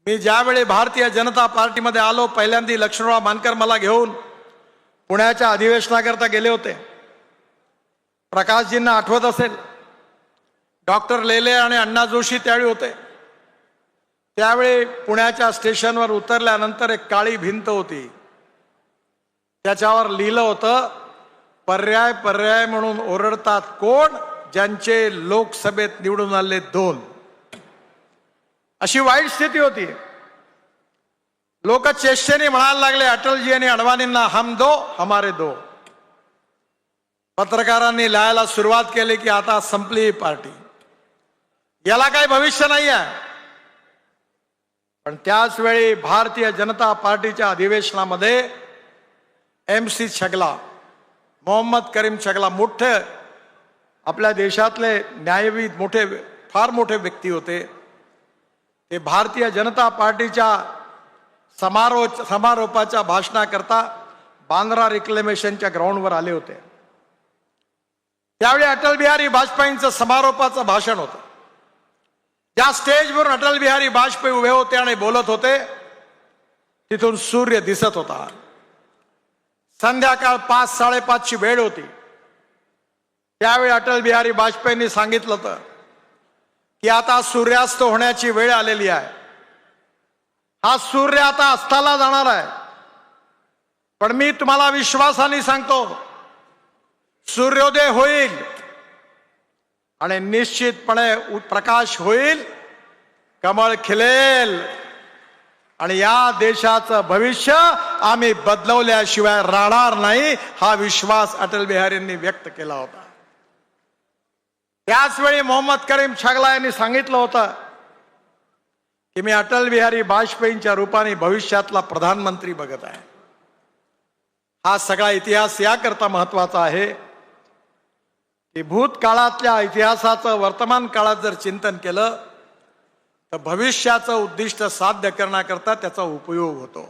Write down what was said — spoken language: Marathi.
मी ज्यावेळी भारतीय जनता पार्टीमध्ये आलो पहिल्यांदा लक्ष्मणराव मानकर मला घेऊन पुण्याच्या अधिवेशनाकरता गेले होते. प्रकाशजींना आठवत असेल, डॉक्टर लेले आणि अण्णा जोशी त्यावेळी होते. त्यावेळी पुण्याच्या स्टेशनवर उतरल्यानंतर एक काळी भिंत होती, त्याच्यावर लिहिलं होतं, पर्याय पर्याय म्हणून ओरडतात कोण, ज्यांचे लोकसभेत निवडून आले 2. अशी वाईट स्थिती होती. लोक चेष्टेने म्हणायला लागले अटलजी आणि अडवाणींना, हम दो हमारे दो. पत्रकारांनी लिहायला सुरुवात केली की आता संपली ही पार्टी, याला काही भविष्य नाही आहे. पण त्याच वेळी भारतीय जनता पार्टीच्या अधिवेशनामध्ये MC छगला, मोहम्मद करीम छगला, मोठे आपल्या देशातले न्यायविद, फार मोठे व्यक्ती होते. ते भारतीय जनता पार्टीच्या समारोपाच्या भाषणाकरता बांद्रा रिक्लेमेशनच्या ग्राउंडवर आले होते. त्यावेळी अटल बिहारी वाजपेयींचं समारोपाचं भाषण होतं. ज्या स्टेजवरून अटल बिहारी वाजपेयी उभे होते आणि बोलत होते, तिथून सूर्य दिसत होता. संध्याकाळ 5-5:30ची वेळ होती. त्यावेळी अटल बिहारी वाजपेयींनी सांगितलं होतं की आता सूर्यास्त होण्याची वेळ आलेली आहे. हा सूर्य आता अस्ताला जाणार आहे. पण मी तुम्हाला विश्वासाने सांगतो, सूर्योदय होईल आणि निश्चितपणे प्रकाश होईल, कमळ खिलेल आणि या देशाचं भविष्य आम्ही बदलवल्याशिवाय राहणार नाही, हा विश्वास अटल बिहारींनी व्यक्त केला होता. त्याच वेळी मोहम्मद करीम छगला यांनी सांगितलं होतं की मी अटल बिहारी वाजपेयींच्या रूपाने भविष्यातला प्रधानमंत्री बघत आहे. हा सगळा इतिहास याकरता महत्वाचा आहे की भूतकाळातल्या इतिहासाचं वर्तमान काळात जर चिंतन केलं तर भविष्याचं उद्दिष्ट साध्य करण्याकरता त्याचा उपयोग होतो.